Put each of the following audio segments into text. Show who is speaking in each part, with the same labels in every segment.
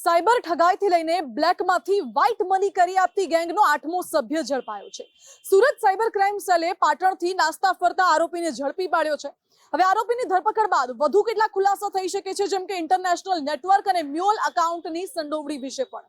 Speaker 1: Cyber ઠગાઈથી લઈને બ્લેકમાંથી white money કરી આપતી ગેંગનો 8મો સભ્ય ઝડપાયો છે। સુરત સાયબર ક્રાઇમ સેલે પાટણથી નાસ્તા ફરતા આરોપીને ઝડપી પાડ્યો છે। હવે આરોપીની ધરપકડ બાદ વધુ કેટલા ખુલાસા થઈ શકે છે, જેમ કે ઇન્ટરનેશનલ નેટવર્ક અને મ્યુલ એકાઉન્ટની સંડોવણી વિશે પણ।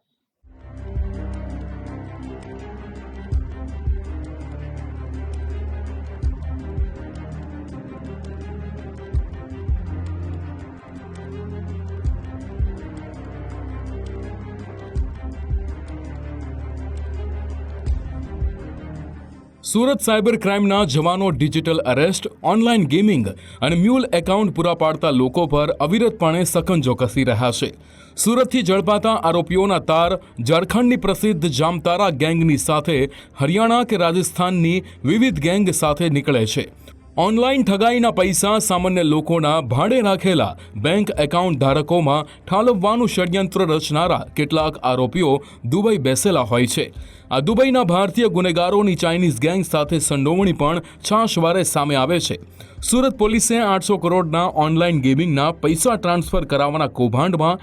Speaker 2: સુરત સાયબર ક્રાઇમના જવાનો ડિજિટલ અરેસ્ટ, ઓનલાઈન ગેમિંગ અને મ્યુલ એકાઉન્ટ પૂરા પાડતા લોકો પર અવિરતપણે સકંજો કસી રહ્યા છે। સુરતથી ઝડપાતા આરોપીઓના તાર ઝારખંડની પ્રસિદ્ધ જામતારા ગેંગની સાથે હરિયાણા કે રાજસ્થાનની વિવિધ ગેંગ સાથે નીકળે છે। ઓનલાઈન ઠગાઈના પૈસા સામાન્ય લોકોના ભાડે રાખેલા બેંક એકાઉન્ટ ધારકોમાં ઠાલવવાનું ષડયંત્ર રચનારા કેટલાક આરોપીઓ દુબઈ બેસેલા હોય છે। આ દુબઈના ભારતીય ગુનેગારોની ચાઇનીઝ ગેંગ સાથે સંડોવણી પણ છાશવારે સામે આવે છે। સુરત પોલીસે 800 કરોડના ઓનલાઈન ગેમિંગના પૈસા ટ્રાન્સફર કરાવવાના કૌભાંડમાં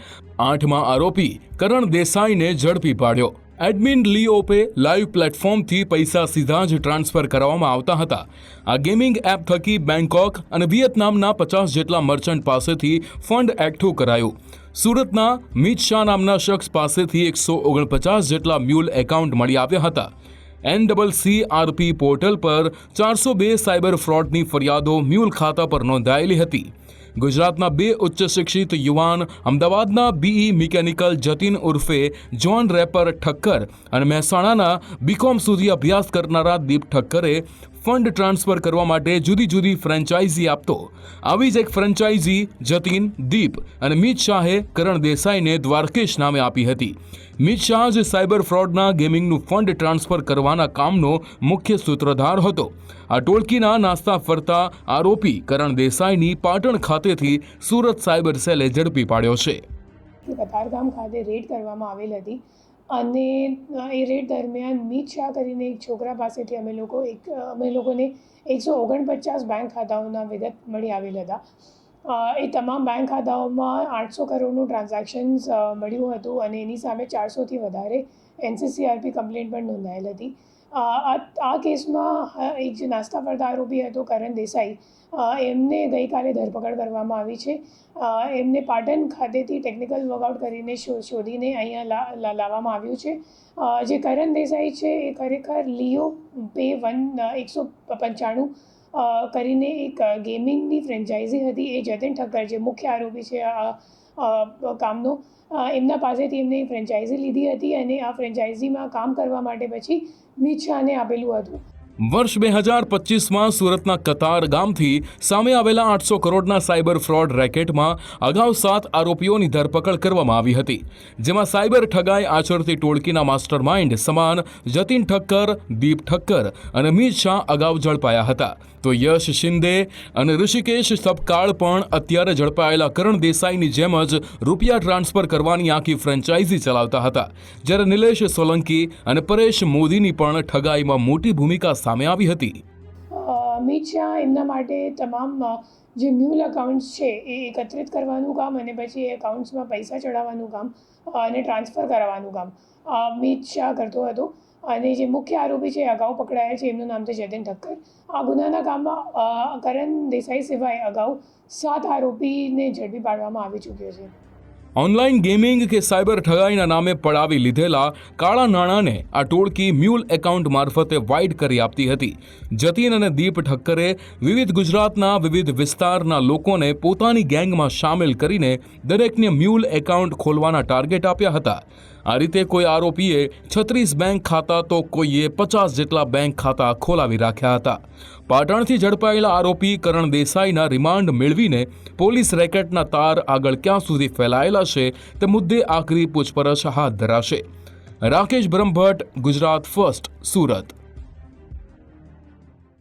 Speaker 2: 8મા આરોપી કરણ દેસાઈને ઝડપી પાડ્યો। એડમિન લીઓપે લાઈવ પ્લેટફોર્મથી પૈસા સીધા જ ટ્રાન્સફર કરવામાં આવતા હતા। આ ગેમિંગ એપ થકી બેંકોક અને વિયેતનામના 50 જેટલા મર્ચન્ટ પાસેથી ફંડ એકઠું કરાયું। સુરતના મિત શાહ નામના શખ્સ પાસેથી 149 જેટલા મ્યુલ એકાઉન્ટ મળી આવ્યા હતા। NCCRP પોર્ટલ પર 402 સાયબર ફ્રોડની ફરિયાદો મ્યુલ ખાતા પર નોંધાયેલી હતી। ગુજરાતના 2 ઉચ્ચ શિક્ષિત યુવાન અમદાવાદના બીઈ મિકેનિકલ જતીન ઉર્ફે જોન રેપર ઠક્કર અને મહેસાણાના બીકોમ સુધી અભ્યાસ કરનારા દીપ ઠક્કરે ફંડ ટ્રાન્સફર કરવા માટે જુદી જુદી ફ્રેન્ચાઇઝી આપતો। આવી જ એક ફ્રેન્ચાઇઝી જતીન, દીપ અને મિત શાહે કરણ દેસાઈને દ્વારકેશ નામે આપી હતી। મિત શાહ જ સાયબર ફ્રોડના ગેમિંગનું ફંડ ટ્રાન્સફર કરવાના કામનો મુખ્ય સૂત્રધાર હતો। આ ટોળકીના નાસ્તા ફરતા આરોપી કરણ દેસાઈની પાટણ ખાતેથી સુરત સાયબર સેલે ઝડપી પાડ્યો છે।
Speaker 3: કતારગામ ખાતે રેડ કરવામાં આવેલ હતી અને એ રેડ દરમિયાન મિત શાહ કરીને એક છોકરા પાસેથી અમે લોકોને 149 બેંક ખાતાઓના વિગત મળી આવેલ હતા। એ તમામ બેંક ખાતાઓમાં 800 કરોડનું ટ્રાન્ઝેક્શન્સ મળ્યું હતું અને એની સામે 400થી વધારે NCCRP કમ્પ્લેન્ટ પણ નોંધાયેલ હતી। આ કેસમાં એક જે નાસ્તા ફરતા આરોપી હતો કરણ દેસાઈ, એમને ગઈકાલે ધરપકડ કરવામાં આવી છે। એમને પાટણ ખાતેથી ટેકનિકલ વર્કઆઉટ કરીને શોધીને અહીંયા લાવવામાં આવ્યું છે। જે કરણ દેસાઈ છે એ ખરેખર લીઓ પે 195 કરીને એક ગેમિંગની ફ્રેન્ચાઇઝી હતી। એ જતીન ઠક્કર જે મુખ્ય આરોપી છે આ કામનો, એમના પાસેથી એમને ફ્રેન્ચાઇઝી લીધી હતી અને આ ફ્રેન્ચાઇઝીમાં કામ કરવા માટે પછી મિત શાહને આપેલું હતું।
Speaker 2: વર્ષ 2025માં સુરતના કતાર ગામથી સામે આવેલા 800 કરોડના સાયબર ફ્રોડ રેકેટમાં અગાઉ 7 આરોપીઓની ધરપકડ કરવામાં આવી હતી, જેમાં સાયબર ઠગાઈ આચરતી ટોળકીના માસ્ટર માઇન્ડ સમાન જતીન ઠક્કર, દીપ ઠક્કર અને મિત શાહ અગાઉ ઝડપાયા હતા। તો યશ શિંદે અને ઋષિકેશ સબકાળ પણ અત્યારે ઝડપાયેલા કરણ દેસાઈની જેમ જ રૂપિયા ટ્રાન્સફર કરવાની આખી ફ્રેન્ચાઇઝી ચલાવતા હતા, જ્યારે નિલેશ સોલંકી અને પરેશ મોદીની પણ ઠગાઈમાં મોટી ભૂમિકા સામે આવી હતી।
Speaker 3: મિત શાહ એમના માટે તમામ જે મ્યુલ એકાઉન્ટ્સ છે એ એકત્રિત કરવાનું કામ અને પછી એ એકાઉન્ટ્સમાં પૈસા ચડાવવાનું કામ અને ટ્રાન્સફર કરાવવાનું કામ મિત શાહ કરતો હતો અને જે મુખ્ય આરોપી છે અગાઉ પકડાયા છે એમનું નામ છે જતીન ઠક્કર। આ ગુનાના કામમાં કરણ દેસાઈ સિવાય અગાઉ 7 આરોપીને ઝડપી પાડવામાં આવી ચૂક્યો છે।
Speaker 2: ઓનલાઈન ગેમિંગ કે સાયબર ઠગાઈના નામે પડાવી લીધેલા કાળા નાણાંને આ ટોળકી મ્યુલ એકાઉન્ટ મારફતે વાઇડ કરી આપતી હતી। જતીન અને દીપ ઠક્કરે વિવિધ ગુજરાતના વિવિધ વિસ્તારના લોકોને પોતાની ગેંગમાં સામેલ કરીને દરેકને મ્યુલ એકાઉન્ટ ખોલવાના ટાર્ગેટ આપ્યા હતા। આ રીતે કોઈ આરોપીએ 36 બેંક ખાતા તો કોઈએ 50 જેટલા બેંક ખાતા ખોલાવી રાખ્યા હતા। પાટણથી ઝડપાયેલા આરોપી કરણ દેસાઈના રિમાન્ડ મેળવીને પોલીસ રેકેટના તાર આગળ ક્યાં સુધી ફેલાયેલા છે તે મુદ્દે આકરી પૂછપરછ હાથ ધરાશે। રાકેશ બ્રહ્મભટ્ટ, ગુજરાત ફર્સ્ટ, સુરત।